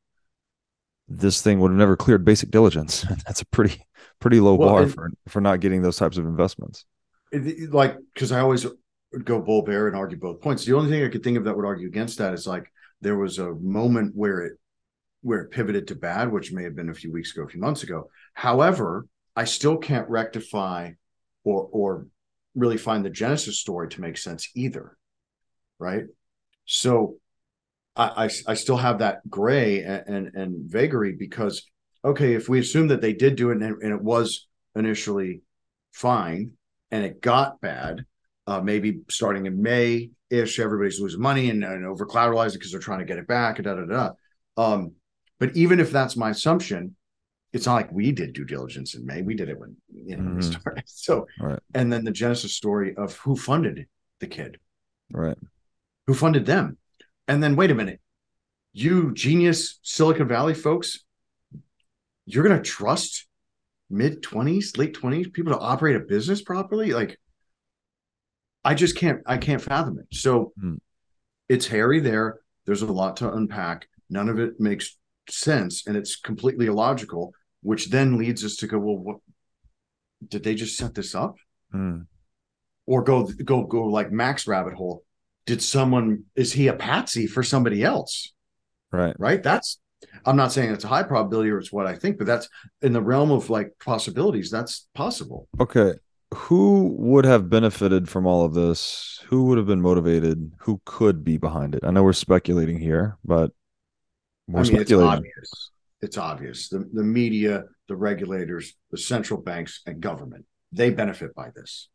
this thing would have never cleared basic diligence. That's a pretty low bar for not getting those types of investments. Because I always go bull bear and argue both points. The only thing I could think of that would argue against that is like there was a moment where it pivoted to bad, which may have been a few weeks ago, a few months ago. However, I still can't rectify or really find the genesis story to make sense either. Right. So I still have that gray and vagary, because, okay, if we assume that they did do it and it was initially fine and it got bad, maybe starting in May-ish, everybody's losing money and over collateralizing because they're trying to get it back. But even if that's my assumption, it's not like we did due diligence in May. We did it when we started. So, right. And then the genesis story of who funded the kid. Right. Who funded them? And then, wait a minute, you genius Silicon Valley folks, you're going to trust mid-20s, late 20s people to operate a business properly? Like, I can't fathom it. So It's hairy there. There's a lot to unpack. None of it makes sense, and it's completely illogical, which then leads us to go, well, what did they just set this up? Or go like Max rabbit hole. Is he a patsy for somebody else? Right. I'm not saying it's a high probability or it's what I think, but that's in the realm of like possibilities. That's possible. Okay. Who would have benefited from all of this? Who would have been motivated? Who could be behind it? I know we're speculating here, but speculating. It's obvious. The media, the regulators, the central banks, and government, they benefit by this.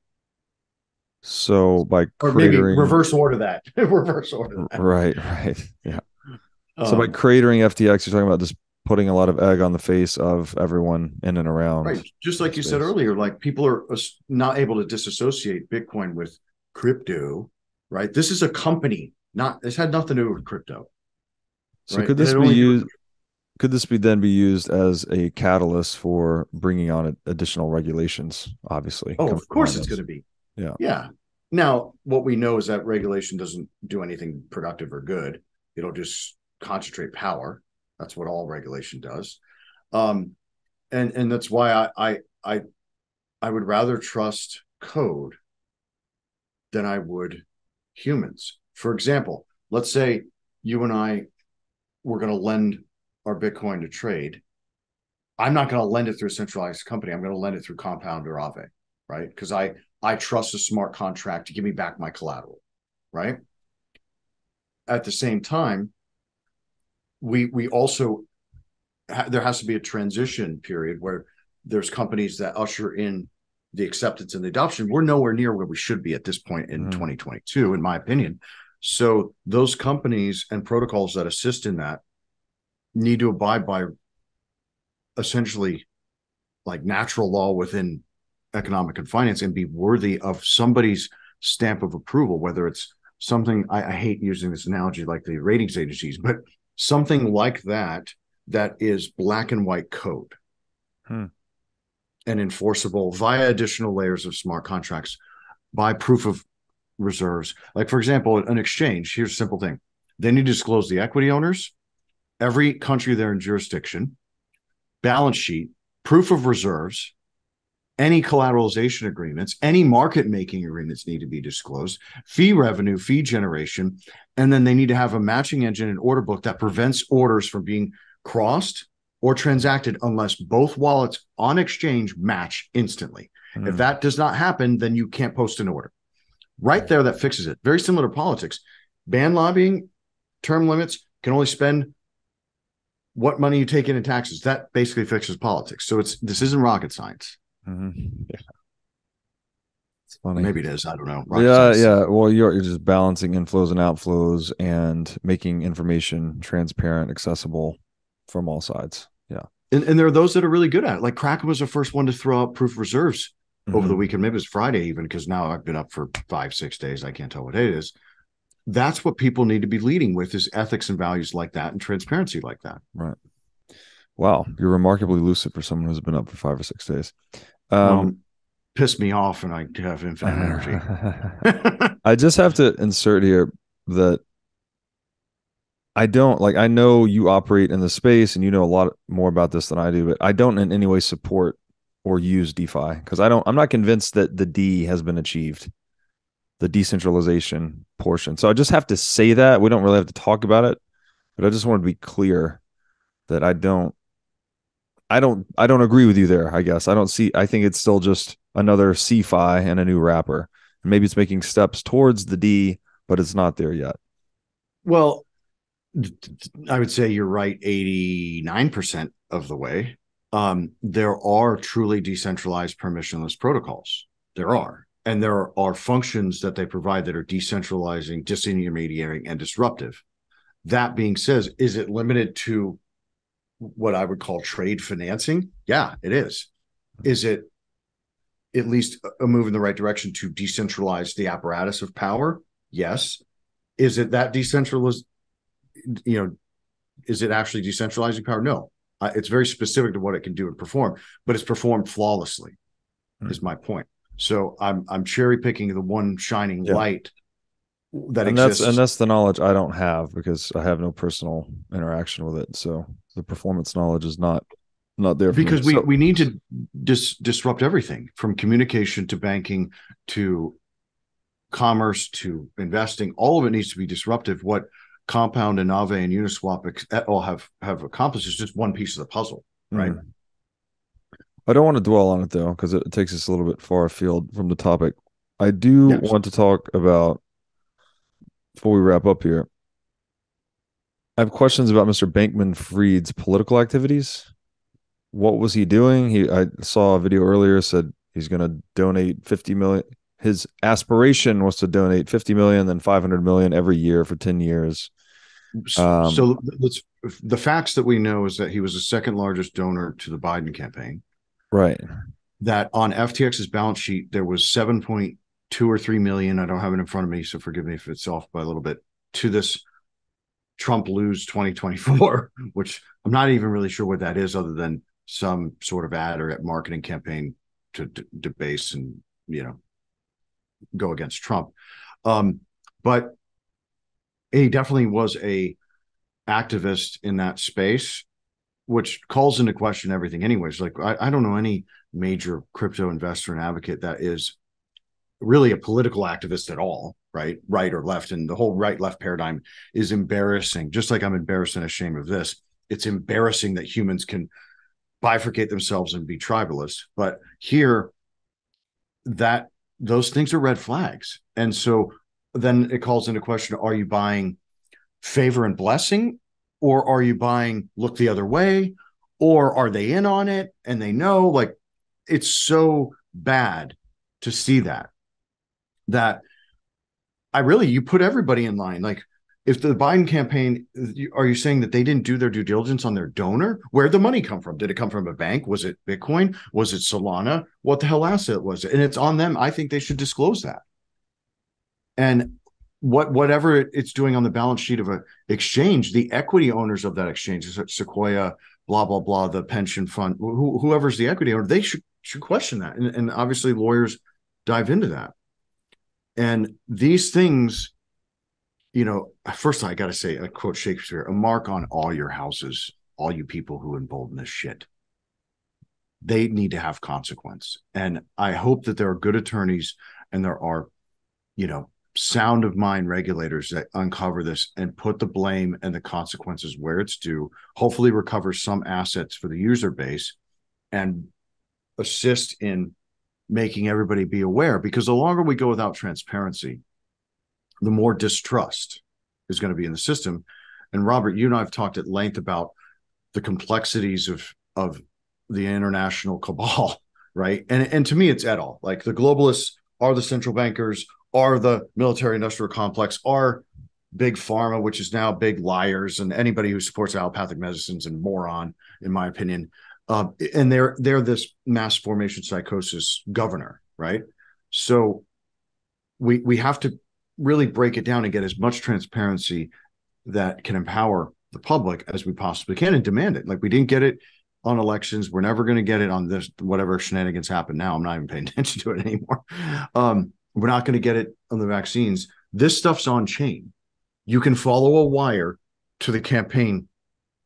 So by maybe reverse order that. Right. Yeah. So by creating FTX, you're talking about just putting a lot of egg on the face of everyone in and around. Right. Just like you said earlier, like people are not able to disassociate Bitcoin with crypto, right? This is a company, It's had nothing to do with crypto. So right? could this be used? Could this then be used as a catalyst for bringing on additional regulations? Obviously, Oh, of course it's going to be. Yeah. Now, what we know is that regulation doesn't do anything productive or good. It'll just concentrate power. That's what all regulation does. And that's why I would rather trust code than I would humans. For example, let's say you and I were going to lend our Bitcoin to trade. I'm not going to lend it through a centralized company. I'm going to lend it through Compound or Aave, right? Because I trust a smart contract to give me back my collateral, right? At the same time, we also there has to be a transition period where there's companies that usher in the acceptance and the adoption. We're nowhere near where we should be at this point in 2022, in my opinion. So those companies and protocols that assist in that need to abide by essentially like natural law within economic and finance and be worthy of somebody's stamp of approval, whether it's something, I hate using this analogy like the ratings agencies, but something like that is black and white code and enforceable via additional layers of smart contracts by proof of reserves. Like, for example, an exchange, here's a simple thing. They need to disclose the equity owners, every country they're in jurisdiction, balance sheet, proof of reserves, any collateralization agreements, any market making agreements need to be disclosed, fee revenue, fee generation, and then they need to have a matching engine and order book that prevents orders from being crossed or transacted unless both wallets on exchange match instantly. If that does not happen, then you can't post an order. Right there, that fixes it. Very similar to politics. Ban lobbying, term limits, can only spend what money you take in taxes. That basically fixes politics. So this isn't rocket science. Yeah. It's funny. Maybe it is. I don't know. Yeah. Well, you're just balancing inflows and outflows and making information transparent, accessible from all sides. Yeah. And there are those that are really good at it. Like Kraken was the first one to throw out proof of reserves over the weekend. Maybe it was Friday even, because now I've been up for 5-6 days. I can't tell what it is. That's what people need to be leading with, is ethics and values like that and transparency like that. Right. Wow. You're remarkably lucid for someone who's been up for 5 or 6 days. Piss me off and I have infinite energy. I just have to insert here that I know you operate in the space and you know a lot more about this than I do, but I don't in any way support or use DeFi because I'm not convinced that the D has been achieved, the decentralization portion. So I just have to say that. We don't really have to talk about it, but I just want to be clear that I don't agree with you there, I guess. I think it's still just another CeFi and a new wrapper. Maybe it's making steps towards the D, but it's not there yet. Well, I would say you're right 89% of the way. There are truly decentralized permissionless protocols. There are. And there are functions that they provide that are decentralizing, disintermediating, and disruptive. That being said, is it limited to what I would call trade financing? Yeah, it is. Is it at least a move in the right direction to decentralize the apparatus of power? Yes. Is it that decentralized? Is it actually decentralizing power? No. It's very specific to what it can do and perform, but it's performed flawlessly, is my point. So I'm cherry picking the one shining light that exists. And that's the knowledge I don't have because I have no personal interaction with it. So the performance knowledge is not there for because me. we need to disrupt everything from communication to banking to commerce to investing. All of it needs to be disruptive. What Compound and Aave and Uniswap all have accomplished is just one piece of the puzzle, right? I don't want to dwell on it though, because it takes us a little bit far afield from the topic. I do want to talk about, before we wrap up here, I have questions about Mr. Bankman-Fried's political activities. What was he doing? I saw a video earlier, said he's going to donate 50 million. His aspiration was to donate 50 million, then 500 million every year for 10 years. So the facts that we know is that he was the second largest donor to the Biden campaign. Right. That on FTX's balance sheet, there was 7.2 or 3 million. I don't have it in front of me, so forgive me if it's off by a little bit. to this Trump lose 2024, which I'm not even really sure what that is, other than some sort of ad or marketing campaign to debase and, go against Trump. But he definitely was a activist in that space, which calls into question everything anyways. Like, I don't know any major crypto investor and advocate that is really a political activist at all, right or left. And the whole right-left paradigm is embarrassing. Just like I'm embarrassed and ashamed of this, it's embarrassing that humans can bifurcate themselves and be tribalists. But here, that those things are red flags. And so then it calls into question, are you buying favor and blessing, or are you buying look the other way, or are they in on it and they know? Like, it's so bad to see that you put everybody in line. Like, if the Biden campaign, are you saying that they didn't do their due diligence on their donor? Where'd the money come from? Did it come from a bank? Was it Bitcoin? Was it Solana? What the hell asset was it? And it's on them. I think they should disclose that. And whatever it's doing on the balance sheet of an exchange, the equity owners of that exchange, Sequoia, blah, blah, blah, the pension fund, whoever's the equity owner, they should question that. And obviously lawyers dive into that. And these things, first I got to say, I quote Shakespeare, a mark on all your houses, all you people who embolden this shit. They need to have consequence. And I hope that there are good attorneys and there are, sound of mind regulators that uncover this and put the blame and the consequences where it's due, hopefully recover some assets for the user base and assist in making everybody be aware. Because the longer we go without transparency, the more distrust is going to be in the system. And Robert, you and I have talked at length about the complexities of the international cabal, right? And to me, it's et al. Like, the globalists are the central bankers, are the military industrial complex, are big pharma, which is now big liars, and anybody who supports allopathic medicines and moron, in my opinion. And they're this mass formation psychosis governor, right? So we have to really break it down and get as much transparency that can empower the public as we possibly can and demand it. Like, we didn't get it on elections. We're never going to get it on this, whatever shenanigans happen now. I'm not even paying attention to it anymore. We're not going to get it on the vaccines. This stuff's on chain. You can follow a wire to the campaign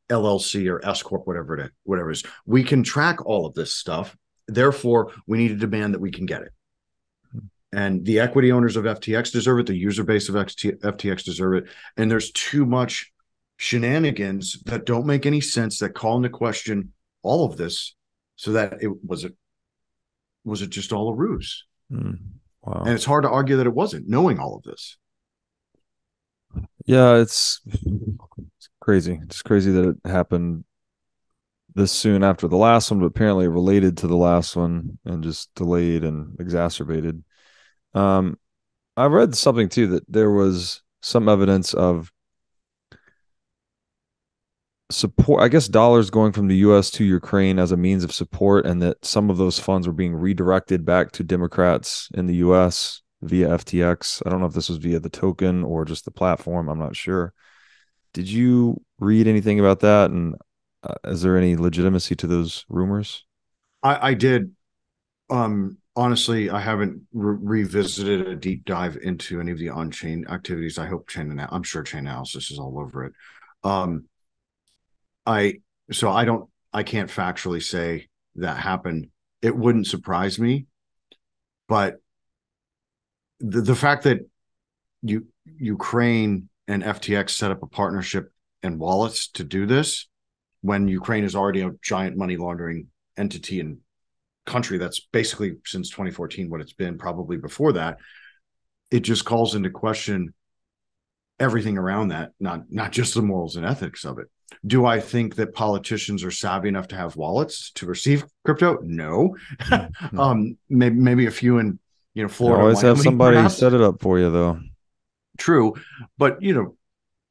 LLC or S Corp, whatever it is. We can track all of this stuff. Therefore, we need to demand that we can get it. And the equity owners of FTX deserve it. The user base of FTX deserve it. And there's too much shenanigans that don't make any sense, that call into question all of this, so that was it just all a ruse? Wow. And it's hard to argue that it wasn't, knowing all of this. Yeah, it's crazy. It's crazy that it happened this soon after the last one, but apparently related to the last one and just delayed and exacerbated. I read something too, that there was some evidence of support, I guess, dollars going from the US to Ukraine as a means of support, and that some of those funds were being redirected back to Democrats in the US via FTX. I don't know if this was via the token or just the platform. I'm not sure. Did you read anything about that? And is there any legitimacy to those rumors? I did. Honestly, I haven't revisited a deep dive into any of the on-chain activities. I hope I'm sure chain analysis is all over it. I can't factually say that happened. It wouldn't surprise me, but the fact that Ukraine and FTX set up a partnership and wallets to do this, when Ukraine is already a giant money laundering entity and country that's basically since 2014 what it's been, probably before that, it just calls into question everything around that, not just the morals and ethics of it. Do I think that politicians are savvy enough to have wallets to receive crypto? No. Maybe a few in Florida. You always have somebody perhaps set it up for you, though. True, but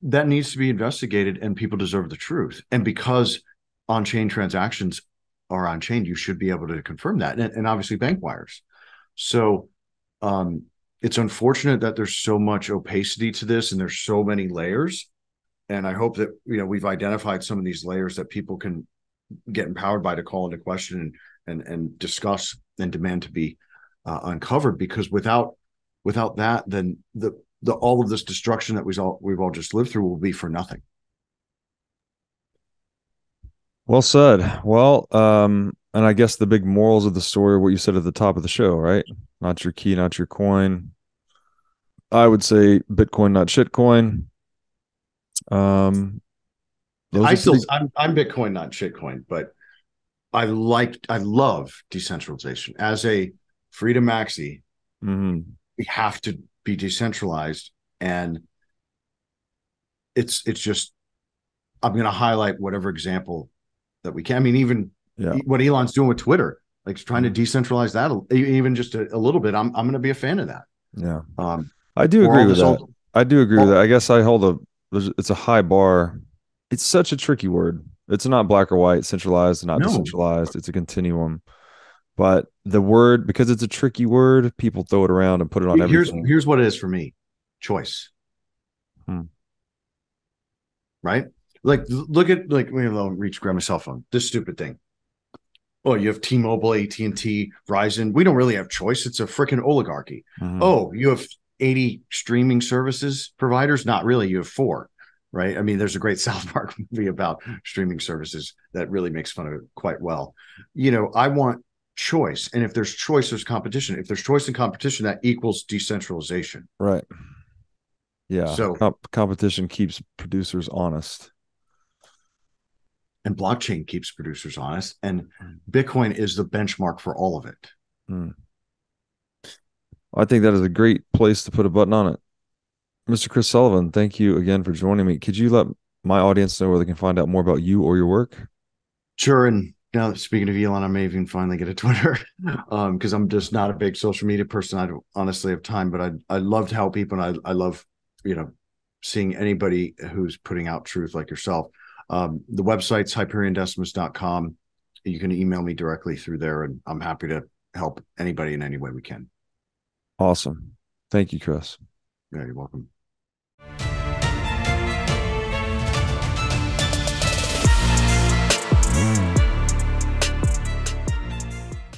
that needs to be investigated, and people deserve the truth. And because on-chain transactions are on-chain, you should be able to confirm that, and obviously bank wires. So it's unfortunate that there's so much opacity to this and there's so many layers. And I hope that, we've identified some of these layers that people can get empowered by to call into question and discuss and demand to be uncovered, because without that, then the all of this destruction that we've all just lived through will be for nothing. Well said. Well, and I guess the big morals of the story are what you said at the top of the show, right? Not your key, not your coin. I would say Bitcoin, not shitcoin. I'm Bitcoin, not shitcoin, but I love decentralization. As a freedom maxi, we have to be decentralized, and it's just, I'm going to highlight whatever example that we can. I mean, even what Elon's doing with Twitter, like trying to decentralize that, even just a little bit. I'm going to be a fan of that. Yeah. I do agree with that. I do agree with that. I guess it's a high bar. It's such a tricky word. It's not black or white, centralized, not decentralized. It's a continuum. But the word, because it's a tricky word, people throw it around and put it on everything. Here's what it is for me. Choice. Right? Like, look at, like, grab my cell phone. This stupid thing. Oh, you have T-Mobile, AT&T, Verizon. We don't really have choice. It's a freaking oligarchy. Oh, you have 80 streaming services providers? Not really. You have 4, right? I mean, there's a great South Park movie about streaming services that really makes fun of it quite well. I want choice. And if there's choice, there's competition. If there's choice and competition, that equals decentralization. Right. Yeah. So competition keeps producers honest. And blockchain keeps producers honest. And Bitcoin is the benchmark for all of it. I think that is a great place to put a button on it. Mr. Chris Sullivan, thank you again for joining me. Could you let my audience know where they can find out more about you or your work? Sure. And now, speaking of Elon, I may even finally get a Twitter, because I'm just not a big social media person. I don't honestly have time, but I love to help people. And I love, seeing anybody who's putting out truth like yourself. The website's HyperionDecimus.com. You can email me directly through there, and I'm happy to help anybody in any way we can. Awesome. Thank you, Chris. Yeah, you're welcome.